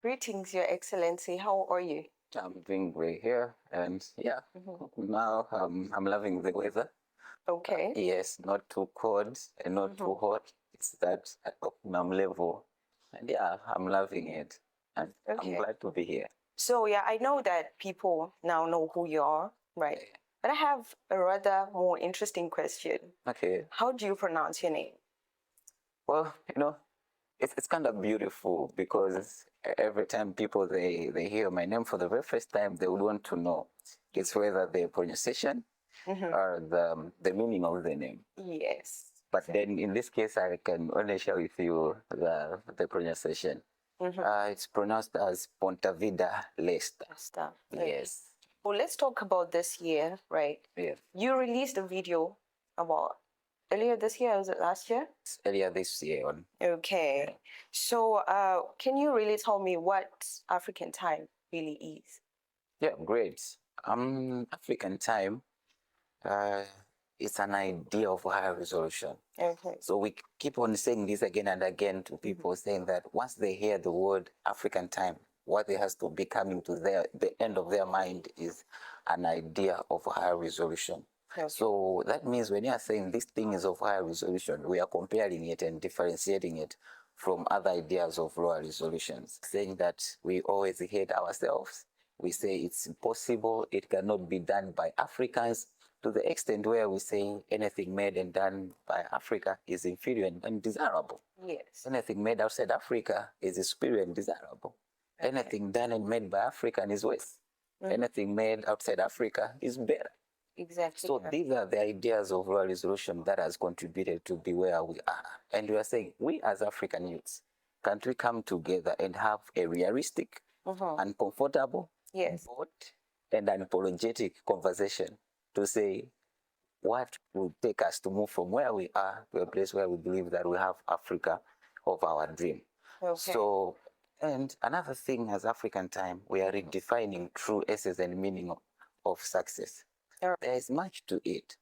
Greetings, Your Excellency. How are you? I'm doing great here, and yeah, now I'm loving the weather. Okay. Yes, not too cold and not too hot. It's that optimum level, and yeah, I'm loving it, and I'm Okay. glad to be here. So, yeah, I know that people now know who you are, right? But I have a rather more interesting question. Okay, How do you pronounce your name? well, it's kind of beautiful because every time people they hear my name for the very first time, they would want to know it's whether the pronunciation or the meaning of the name. Yes. But then in this case, I can only share with you the pronunciation. It's pronounced as Ponta Vida Lesta. Stuff. Yes. Well, let's talk about this year, right? Yes. You released a video about earlier this year, or was it last year? It's earlier this year on. Okay. So, can you really tell me what African time really is? Yeah, great. African time, uh, it's an idea of higher resolution. Okay. So we keep on saying this again and again to people, saying that once they hear the word African time, what they has to be coming to the end of their mind is an idea of higher resolution. Okay. So that means when you are saying this thing is of higher resolution, we are comparing it and differentiating it from other ideas of lower resolutions, saying that we always hate ourselves. We say it's impossible, it cannot be done by Africans, to the extent where we say anything made and done by Africa is inferior and undesirable. Yes. Anything made outside Africa is superior and desirable. Okay. Anything done and made by African is worse. Anything made outside Africa is better. Exactly. So these are the ideas of rural resolution that has contributed to be where we are. And we are saying, we as African youths, can't we come together and have a realistic, uncomfortable, bold, and unapologetic conversation to say what will take us to move from where we are to a place where we believe that we have Africa of our dream. Okay. So, and another thing as African time, we are redefining true essence and meaning of success. There is much to it.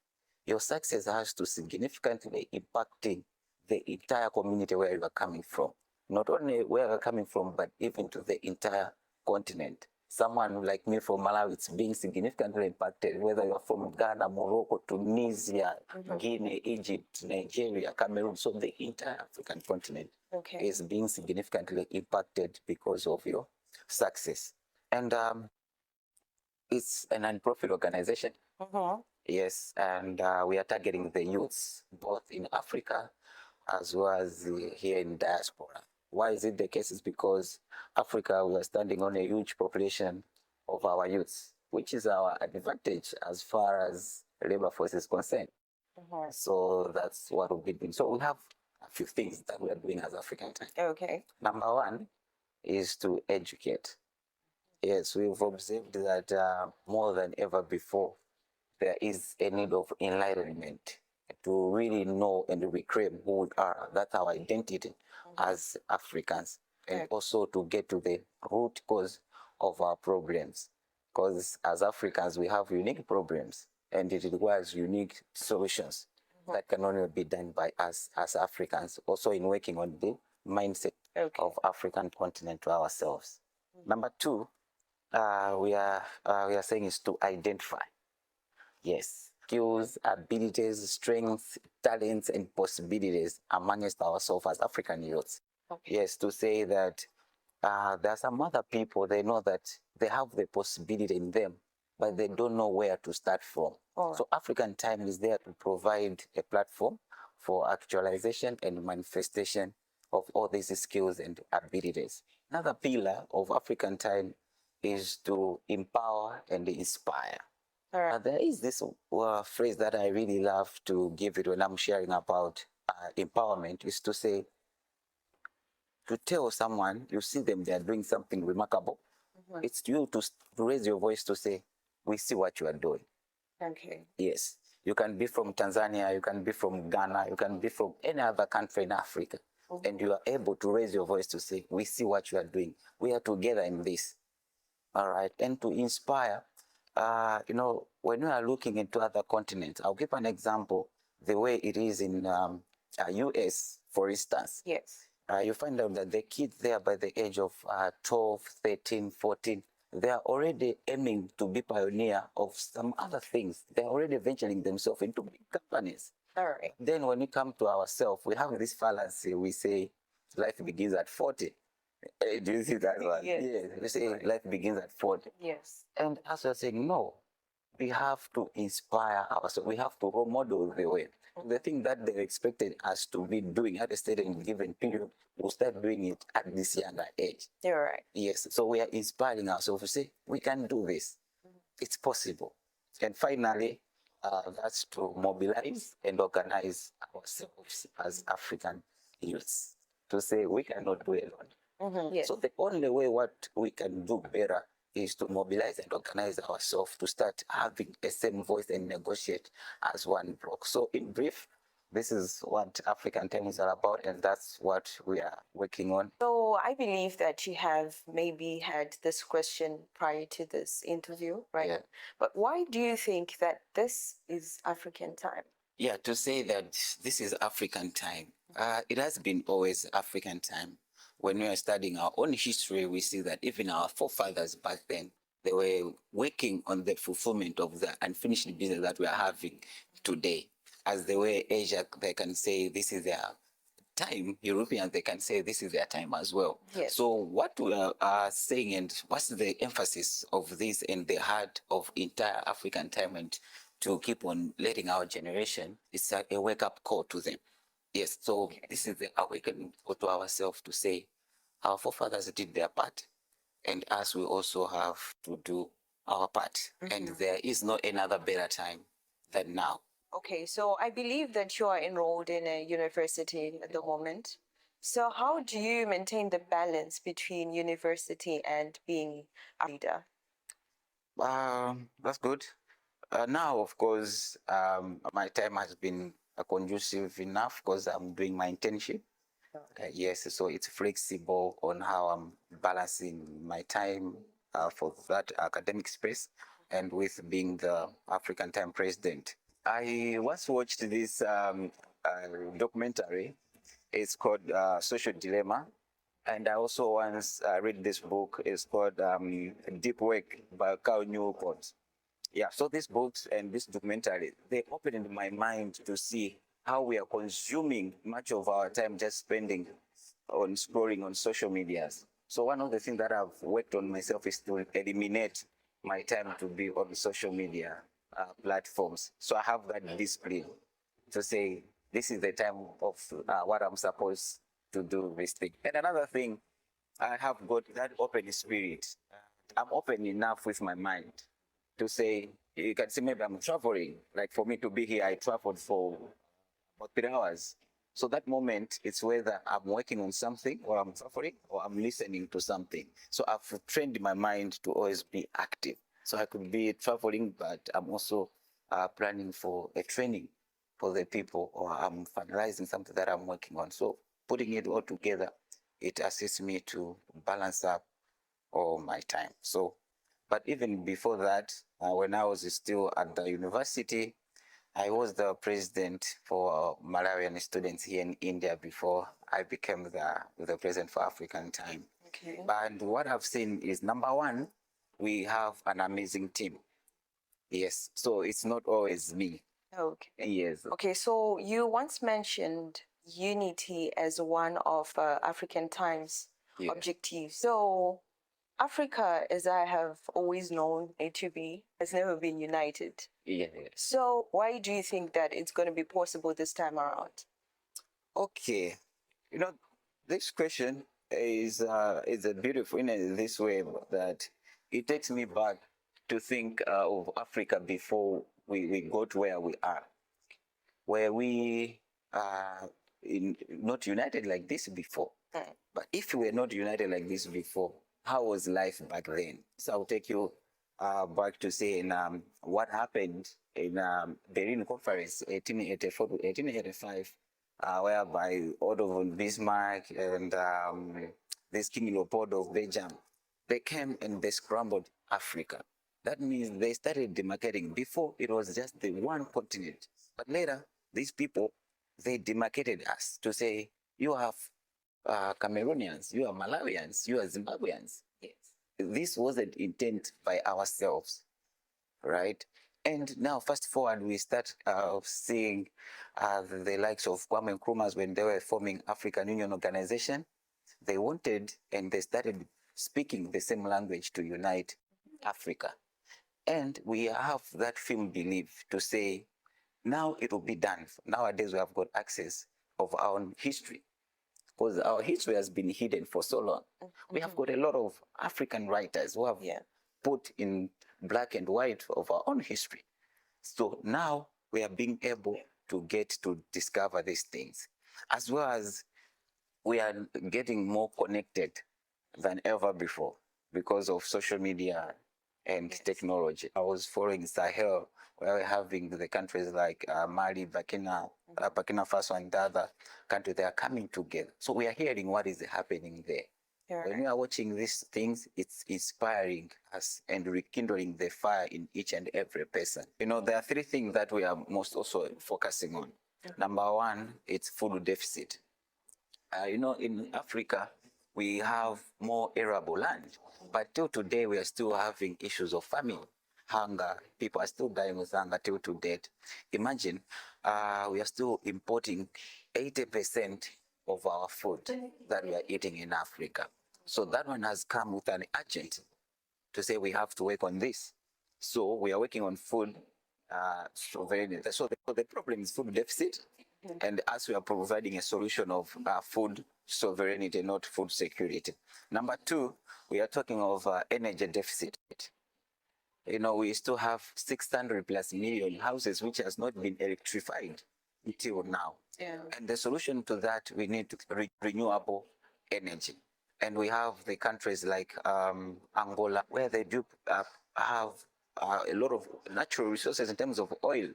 Your success has to significantly impacting the entire community where you are coming from. Not only where you're coming from, but even to the entire continent. Someone like me from Malawi, it's being significantly impacted, whether you're from Ghana, Morocco, Tunisia, Guinea, Egypt, Nigeria, Cameroon. So the entire African continent is being significantly impacted because of your success. And it's a non-profit organization. Yes, and we are targeting the youths, both in Africa as well as here in diaspora. Why is it the case? Is because Africa, we are standing on a huge population of our youths, which is our advantage as far as labor force is concerned. So that's what we've been doing. So we have a few things that we are doing as African time. Okay. Number one is to educate. Yes, we've observed that more than ever before, there is a need of enlightenment to really know and reclaim who we are. That's our identity as Africans, and also to get to the root cause of our problems. Because as Africans, we have unique problems, and it requires unique solutions that can only be done by us as Africans, also in working on the mindset of African continent to ourselves. Number two, we are saying is to identify. Yes, skills, abilities, strengths, talents, and possibilities amongst ourselves as African youths. Yes, to say that there are some other people, they know that they have the possibility in them, but they don't know where to start from. So African Time is there to provide a platform for actualization and manifestation of all these skills and abilities. Another pillar of African Time is to empower and inspire. There is this phrase that I really love to give it when I'm sharing about empowerment, is to say, to tell someone, you see them, they are doing something remarkable. It's you to raise your voice to say, we see what you are doing. Okay. Yes. You can be from Tanzania, you can be from Ghana, you can be from any other country in Africa. And you are able to raise your voice to say, we see what you are doing. We are together in this. All right. And to inspire, when we are looking into other continents, I'll give an example, the way it is in US, for instance. Yes. you find out that the kids there by the age of 12, 13, 14, they are already aiming to be pioneer of some other things. They're already venturing themselves into big companies. All right. Then when we come to ourselves, we have this fallacy. We say life begins at 40. Do you see that one? Yes. Yeah, we say life begins at 40. Yes. And as we're saying, no, we have to inspire ourselves. We have to role model the way. The thing that they expected us to be doing at a certain given period, we'll start doing it at this younger age. You're right. Yes, so we are inspiring ourselves to say, we can do this. It's possible. And finally, that's to mobilize and organize ourselves as African youths to say we cannot do it alone. Yes. So the only way what we can do better is to mobilize and organize ourselves to start having a same voice and negotiate as one block. So in brief, this is what African Times are about, and that's what we are working on. So I believe that you have maybe had this question prior to this interview, right? Yeah. But why do you think that this is African time? Yeah, to say that this is African time, it has been always African time. When we are studying our own history, we see that even our forefathers back then, they were working on the fulfillment of the unfinished business that we are having today. As the way Asia, they can say this is their time, Europeans, they can say this is their time as well. Yes. So what we are saying, and what's the emphasis of this and the heart of entire African time, and to keep on letting our generation, it's a wake-up call to them. Yes, so this is the awakening to ourselves to say our forefathers did their part, and us, we also have to do our part. And there is no another better time than now. Okay, so I believe that you are enrolled in a university at the moment. So how do you maintain the balance between university and being a leader? That's good. Now, of course, my time has been conducive enough because I'm doing my internship. Yes, so it's flexible on how I'm balancing my time for that academic space and with being the African Time president. I once watched this documentary. It's called Social Dilemma. And I also once read this book. It's called Deep Work by Cal Newport. Yeah, so these books and this documentary, they opened my mind to see how we are consuming much of our time just spending on scrolling on social medias. So one of the things that I've worked on myself is to eliminate my time to be on social media platforms. So I have that discipline to say, this is the time of what I'm supposed to do this thing. And another thing, I have got that open spirit. I'm open enough with my mind to say, you can see maybe I'm traveling. Like for me to be here, I traveled for about 3 hours. So that moment, it's whether I'm working on something or I'm traveling or I'm listening to something. So I've trained my mind to always be active. So I could be traveling, but I'm also planning for a training for the people, or I'm finalizing something that I'm working on. So putting it all together, it assists me to balance up all my time. So, but even before that, when I was still at the university, I was the president for Malawian students here in India before I became the president for African Time. Okay. And what I've seen is, number one, we have an amazing team. Yes, so it's not always me. Okay. Yes. Okay, so you once mentioned unity as one of African Times objectives. So Africa, as I have always known it to be, has never been united. Yeah. So why do you think that it's going to be possible this time around? Okay, this question is a beautiful in this way that it takes me back to think of Africa before we got where we are, where we are not united like this before. But if we were not united like this before, how was life back then? So I'll take you back to say what happened in Berlin Conference 1884 to 1885, whereby Otto von Bismarck and this King Leopold of Belgium, they came and they scrambled Africa. That means they started demarcating. Before, it was just the one continent. But later, these people, they demarcated us to say, you have Cameroonians, you are Malawians, you are Zimbabweans. Yes. This wasn't intent by ourselves, right? And now, fast forward, we start seeing the likes of Kwame Nkrumah's when they were forming African Union Organization. They wanted and they started speaking the same language to unite Africa. And we have that firm belief to say, now it will be done. Nowadays, we have got access of our own history because our history has been hidden for so long. Mm-hmm. We have got a lot of African writers who have put in black and white of our own history. So now we are being able to get to discover these things, as well as we are getting more connected than ever before because of social media and technology. I was following Sahel, where we're having the countries like Mali, Burkina Faso, and the other countries, they are coming together. So we are hearing what is happening there. When we are watching these things, it's inspiring us and rekindling the fire in each and every person. You know, there are three things that we are most also focusing on. Number one, it's food deficit. You know, in Africa, we have more arable land, but till today, we are still having issues of famine, hunger. People are still dying with hunger till to date. Imagine, we are still importing 80% of our food that we are eating in Africa. So that one has come with an urgent to say we have to work on this. So we are working on food sovereignty. So the problem is food deficit. And as we are providing a solution of food sovereignty, not food security. Number two, we are talking of energy deficit. You know, we still have 600 plus million houses which has not been electrified until now. Yeah. And the solution to that, we need renewable energy. And we have the countries like Angola, where they do have a lot of natural resources in terms of oil.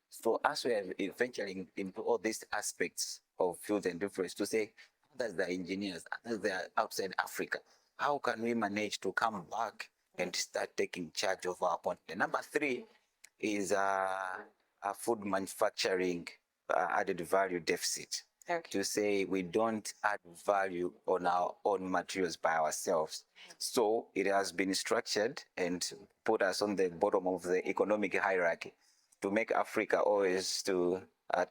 So as we are venturing into all these aspects of food and difference to say, others are engineers, others they are outside Africa, how can we manage to come back and start taking charge of our continent? Number three is food manufacturing added value deficit. Okay. To say we don't add value on our own materials by ourselves. So it has been structured and put us on the bottom of the economic hierarchy to make Africa always to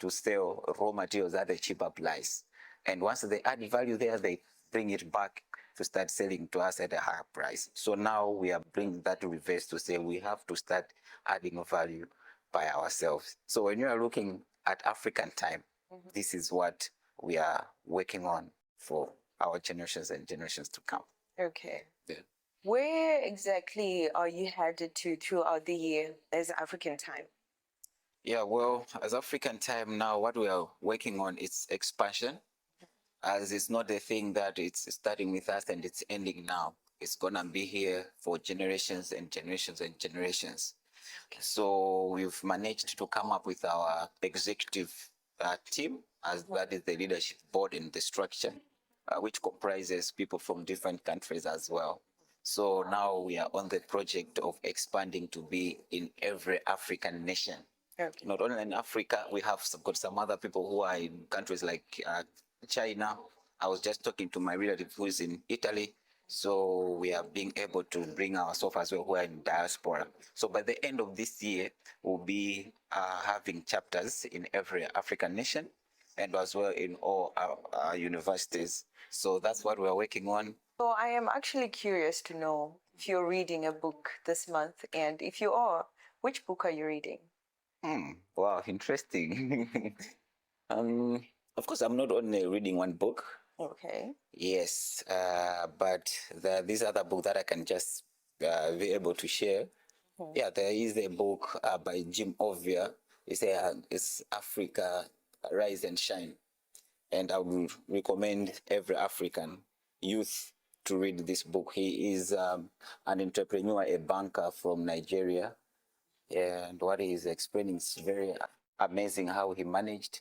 sell raw materials at a cheaper price. And once they add value there, they bring it back to start selling to us at a higher price. So now we are bringing that to reverse to say we have to start adding value by ourselves. So when you are looking at African time, this is what we are working on for our generations and generations to come. Okay. Yeah. Where exactly are you headed to throughout the year as African time? Yeah, well, as African time now, what we are working on is expansion, as it's not a thing that it's starting with us and it's ending now. It's going to be here for generations and generations and generations. So we've managed to come up with our executive team, as that is the leadership board and the structure, which comprises people from different countries as well. So now we are on the project of expanding to be in every African nation. Okay. Not only in Africa, we have got some other people who are in countries like China. I was just talking to my relative who is in Italy. So we are being able to bring ourselves as well who are in diaspora. So by the end of this year, we'll be having chapters in every African nation and as well in all our universities. So that's what we're working on. So I am actually curious to know if you're reading a book this month, and if you are, which book are you reading? Wow, interesting. Of course, I'm not only reading one book. Okay. Yes, but these other book that I can just be able to share. Mm-hmm. Yeah, there is a book by Jim Ovia. It's Africa Rise and Shine, and I would recommend every African youth to read this book. He is an entrepreneur, a banker from Nigeria, and what he is explaining is very amazing how he managed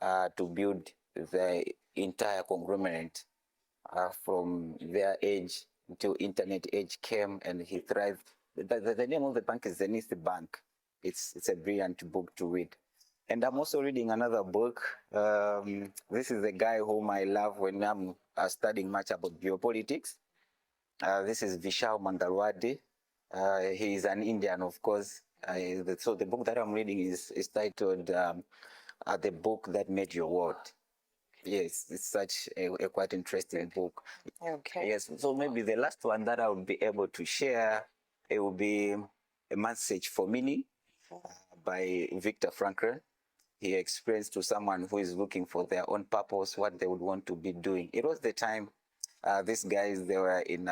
to build the entire conglomerate from their age until internet age came, and he thrived. The name of the bank is Zenith Bank. It's a brilliant book to read. And I'm also reading another book. This is the guy whom I love when I'm studying much about geopolitics. This is Vishal Mangalwadi. He is an Indian, of course. So the book that I'm reading is titled The Book That Made Your World. Yes, it's such a quite interesting book. Okay. Yes, so maybe the last one that I would be able to share, it will be A Message for Meaning by Viktor Frankl. He explains to someone who is looking for their own purpose what they would want to be doing. It was the time these guys, they were in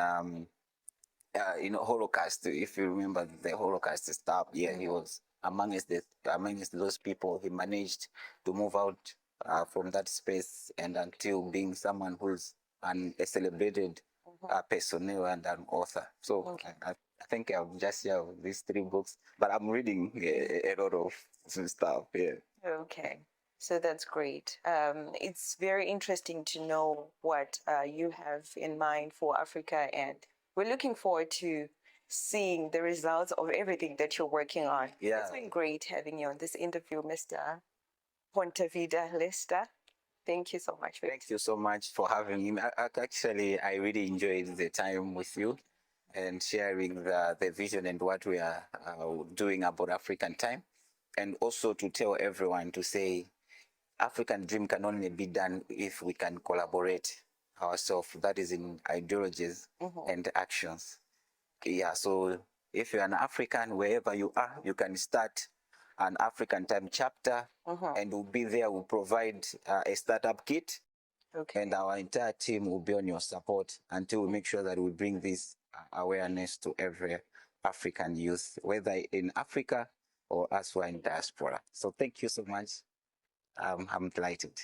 Holocaust. If you remember the Holocaust stuff, yeah, he was amongst those people. He managed to move out from that space and until being someone who's a celebrated personnel and an author. So Okay. I think I've just shared these three books, but I'm reading a lot of stuff. Yeah. Okay. So that's great. It's very interesting to know what you have in mind for Africa, and we're looking forward to seeing the results of everything that you're working on. Yeah. It's been great having you on this interview, Mr. Pontavida Lester. Thank you so much. Thank you so much for having me. Actually, I really enjoyed the time with you and sharing the vision and what we are doing about African time. And also to tell everyone to say African dream can only be done if we can collaborate ourselves. That is in ideologies and actions. Yeah, so if you're an African, wherever you are, you can start an African time chapter and we'll be there. We'll provide a startup kit. Okay. And our entire team will be on your support until we make sure that we bring this awareness to every African youth, whether in Africa or us who are in diaspora. So thank you so much. I'm delighted.